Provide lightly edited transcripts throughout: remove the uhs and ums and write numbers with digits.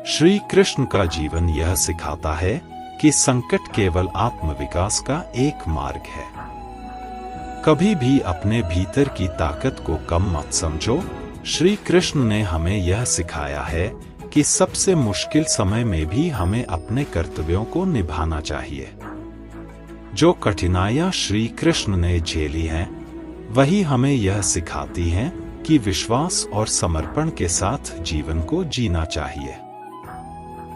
श्री कृष्ण का जीवन यह सिखाता है कि संकट केवल आत्मविकास का एक मार्ग है। कभी भी अपने भीतर की ताकत को कम मत समझो। श्री कृष्ण ने हमें यह सिखाया है कि सबसे मुश्किल समय में भी हमें अपने कर्तव्यों को निभाना चाहिए। जो कठिनाइयां श्री कृष्ण ने झेली हैं, वही हमें यह सिखाती हैं कि विश्वास और समर्पण के साथ जीवन को जीना चाहिए।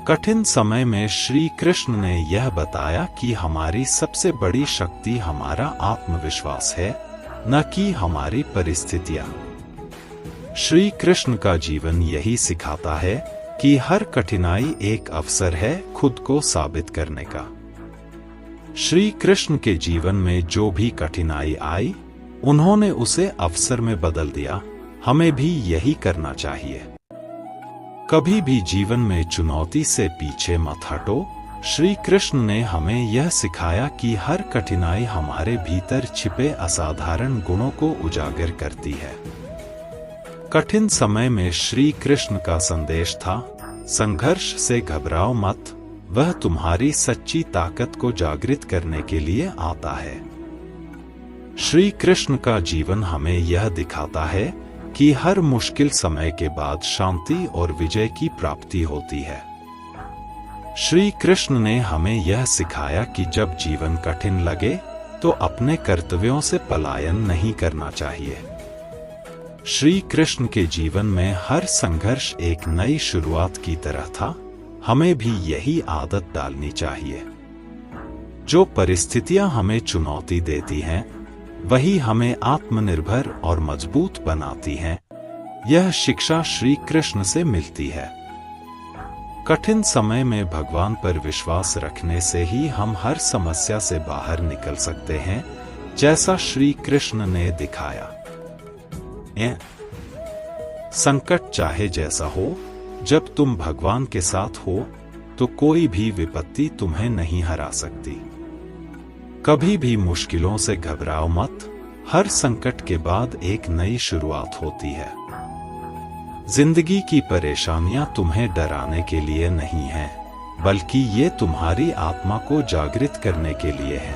कठिन समय में श्री कृष्ण ने यह बताया कि हमारी सबसे बड़ी शक्ति हमारा आत्मविश्वास है, न कि हमारी परिस्थितियां। श्री कृष्ण का जीवन यही सिखाता है कि हर कठिनाई एक अवसर है खुद को साबित करने का। श्री कृष्ण के जीवन में जो भी कठिनाई आई, उन्होंने उसे अवसर में बदल दिया। हमें भी यही करना चाहिए। कभी भी जीवन में चुनौती से पीछे मत हटो। श्री कृष्ण ने हमें यह सिखाया कि हर कठिनाई हमारे भीतर छिपे असाधारण गुणों को उजागर करती है। कठिन समय में श्री कृष्ण का संदेश था, संघर्ष से घबराओ मत, वह तुम्हारी सच्ची ताकत को जागृत करने के लिए आता है। श्री कृष्ण का जीवन हमें यह दिखाता है कि हर मुश्किल समय के बाद शांति और विजय की प्राप्ति होती है। श्री कृष्ण ने हमें यह सिखाया कि जब जीवन कठिन लगे तो अपने कर्तव्यों से पलायन नहीं करना चाहिए। श्री कृष्ण के जीवन में हर संघर्ष एक नई शुरुआत की तरह था। हमें भी यही आदत डालनी चाहिए। जो परिस्थितियां हमें चुनौती देती हैं, वही हमें आत्मनिर्भर और मजबूत बनाती हैं। यह शिक्षा श्री कृष्ण से मिलती है। कठिन समय में भगवान पर विश्वास रखने से ही हम हर समस्या से बाहर निकल सकते हैं, जैसा श्री कृष्ण ने दिखाया। संकट चाहे जैसा हो, जब तुम भगवान के साथ हो तो कोई भी विपत्ति तुम्हें नहीं हरा सकती। कभी भी मुश्किलों से घबराओ मत। हर संकट के बाद एक नई शुरुआत होती है। जिंदगी की परेशानियां तुम्हें डराने के लिए नहीं हैं, बल्कि ये तुम्हारी आत्मा को जागृत करने के लिए है।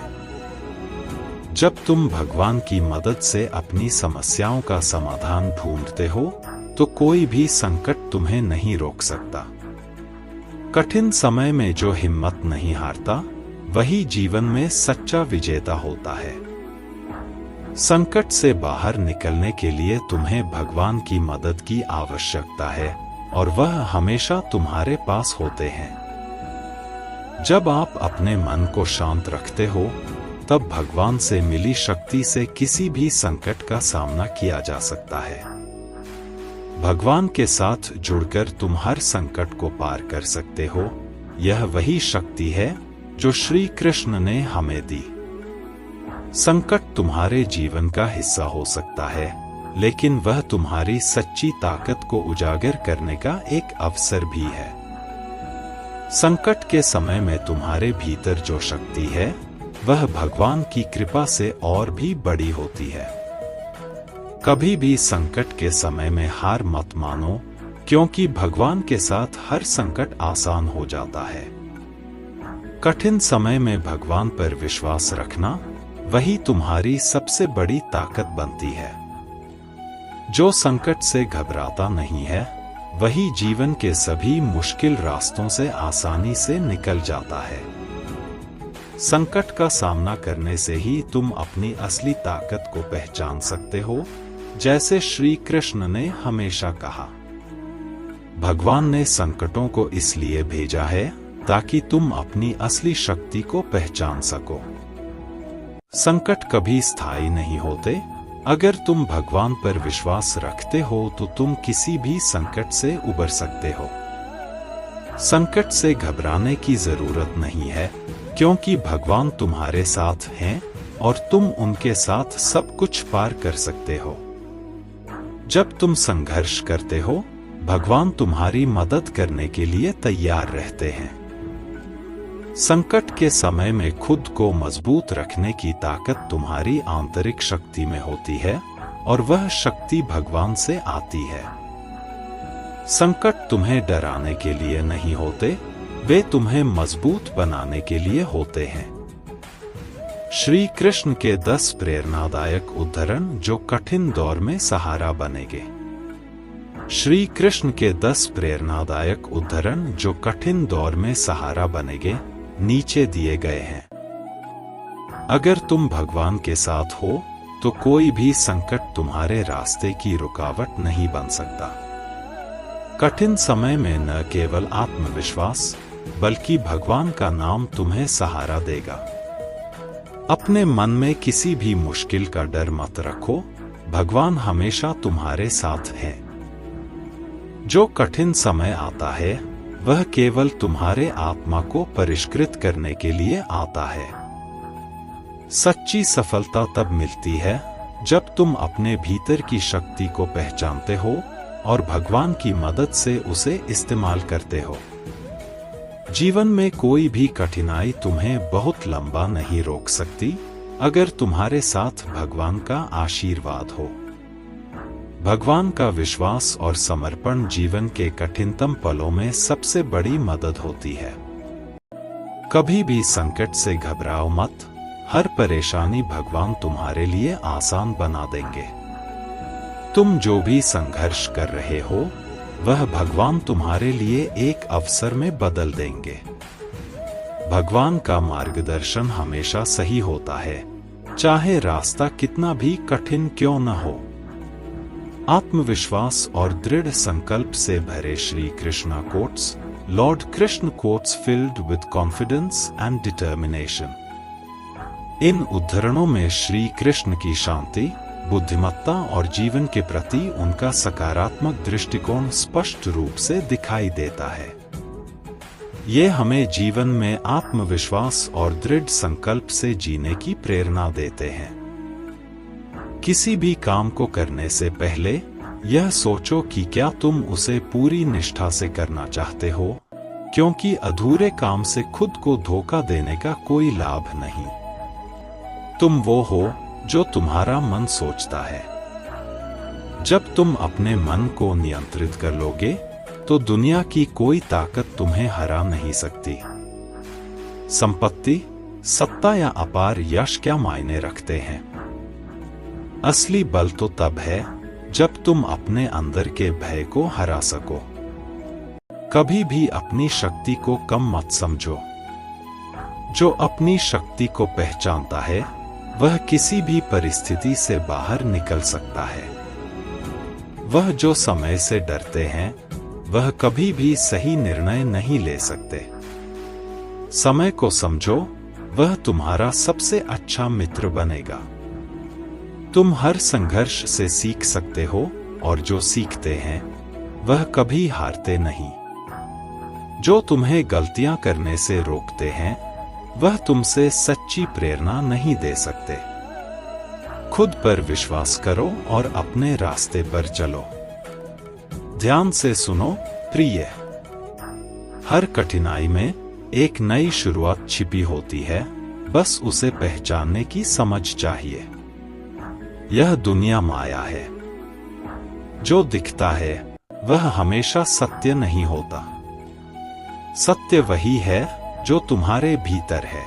जब तुम भगवान की मदद से अपनी समस्याओं का समाधान ढूंढते हो, तो कोई भी संकट तुम्हें नहीं रोक सकता। कठिन समय में जो हिम्मत नहीं हारता, वही जीवन में सच्चा विजेता होता है। संकट से बाहर निकलने के लिए तुम्हें भगवान की मदद की आवश्यकता है, और वह हमेशा तुम्हारे पास होते हैं। जब आप अपने मन को शांत रखते हो, तब भगवान से मिली शक्ति से किसी भी संकट का सामना किया जा सकता है। भगवान के साथ जुड़कर तुम हर संकट को पार कर सकते हो। यह वही शक्ति है जो श्री कृष्ण ने हमें दी। संकट तुम्हारे जीवन का हिस्सा हो सकता है, लेकिन वह तुम्हारी सच्ची ताकत को उजागर करने का एक अवसर भी है। संकट के समय में तुम्हारे भीतर जो शक्ति है, वह भगवान की कृपा से और भी बड़ी होती है। कभी भी संकट के समय में हार मत मानो, क्योंकि भगवान के साथ हर संकट आसान हो जाता है। कठिन समय में भगवान पर विश्वास रखना, वही तुम्हारी सबसे बड़ी ताकत बनती है। जो संकट से घबराता नहीं है, वही जीवन के सभी मुश्किल रास्तों से आसानी से निकल जाता है। संकट का सामना करने से ही तुम अपनी असली ताकत को पहचान सकते हो, जैसे श्री कृष्ण ने हमेशा कहा। भगवान ने संकटों को इसलिए भेजा है ताकि तुम अपनी असली शक्ति को पहचान सको। संकट कभी स्थायी नहीं होते। अगर तुम भगवान पर विश्वास रखते हो तो तुम किसी भी संकट से उबर सकते हो। संकट से घबराने की जरूरत नहीं है, क्योंकि भगवान तुम्हारे साथ हैं और तुम उनके साथ सब कुछ पार कर सकते हो। जब तुम संघर्ष करते हो, भगवान तुम्हारी मदद करने के लिए तैयार रहते हैं। संकट के समय में खुद को मजबूत रखने की ताकत तुम्हारी आंतरिक शक्ति में होती है, और वह शक्ति भगवान से आती है। संकट तुम्हें डराने के लिए नहीं होते, वे तुम्हें मजबूत बनाने के लिए होते हैं। श्री कृष्ण के 10 प्रेरणादायक उद्धरण जो कठिन दौर में सहारा बनेंगे। श्री कृष्ण के 10 प्रेरणादायक उद्धरण जो कठिन दौर में सहारा बनेंगे नीचे दिए गए हैं। अगर तुम भगवान के साथ हो तो कोई भी संकट तुम्हारे रास्ते की रुकावट नहीं बन सकता। कठिन समय में न केवल आत्मविश्वास बल्कि भगवान का नाम तुम्हें सहारा देगा। अपने मन में किसी भी मुश्किल का डर मत रखो, भगवान हमेशा तुम्हारे साथ है। जो कठिन समय आता है वह केवल तुम्हारे आत्मा को परिष्कृत करने के लिए आता है। सच्ची सफलता तब मिलती है जब तुम अपने भीतर की शक्ति को पहचानते हो और भगवान की मदद से उसे इस्तेमाल करते हो। जीवन में कोई भी कठिनाई तुम्हें बहुत लंबा नहीं रोक सकती अगर तुम्हारे साथ भगवान का आशीर्वाद हो। भगवान का विश्वास और समर्पण जीवन के कठिनतम पलों में सबसे बड़ी मदद होती है। कभी भी संकट से घबराओ मत, हर परेशानी भगवान तुम्हारे लिए आसान बना देंगे। तुम जो भी संघर्ष कर रहे हो वह भगवान तुम्हारे लिए एक अवसर में बदल देंगे। भगवान का मार्गदर्शन हमेशा सही होता है, चाहे रास्ता कितना भी कठिन क्यों न हो। आत्मविश्वास और दृढ़ संकल्प से भरे Shri Krishna quotes, Lord Krishna quotes filled with confidence and determination. इन उद्धरणों में श्री कृष्ण की शांति, बुद्धिमत्ता और जीवन के प्रति उनका सकारात्मक दृष्टिकोण स्पष्ट रूप से दिखाई देता है। ये हमें जीवन में आत्मविश्वास और दृढ़ संकल्प से जीने की प्रेरणा देते हैं। किसी भी काम को करने से पहले यह सोचो कि क्या तुम उसे पूरी निष्ठा से करना चाहते हो, क्योंकि अधूरे काम से खुद को धोखा देने का कोई लाभ नहीं। तुम वो हो जो तुम्हारा मन सोचता है। जब तुम अपने मन को नियंत्रित कर लोगे तो दुनिया की कोई ताकत तुम्हें हरा नहीं सकती। संपत्ति, सत्ता या अपार यश क्या मायने रखते हैं? असली बल तो तब है जब तुम अपने अंदर के भय को हरा सको। कभी भी अपनी शक्ति को कम मत समझो। जो अपनी शक्ति को पहचानता है वह किसी भी परिस्थिति से बाहर निकल सकता है। वह जो समय से डरते हैं वह कभी भी सही निर्णय नहीं ले सकते। समय को समझो, वह तुम्हारा सबसे अच्छा मित्र बनेगा। तुम हर संघर्ष से सीख सकते हो और जो सीखते हैं वह कभी हारते नहीं। जो तुम्हें गलतियां करने से रोकते हैं वह तुमसे सच्ची प्रेरणा नहीं दे सकते। खुद पर विश्वास करो और अपने रास्ते पर चलो। ध्यान से सुनो प्रिय, हर कठिनाई में एक नई शुरुआत छिपी होती है, बस उसे पहचानने की समझ चाहिए। यह दुनिया माया है। जो दिखता है वह हमेशा सत्य नहीं होता। सत्य वही है जो तुम्हारे भीतर है।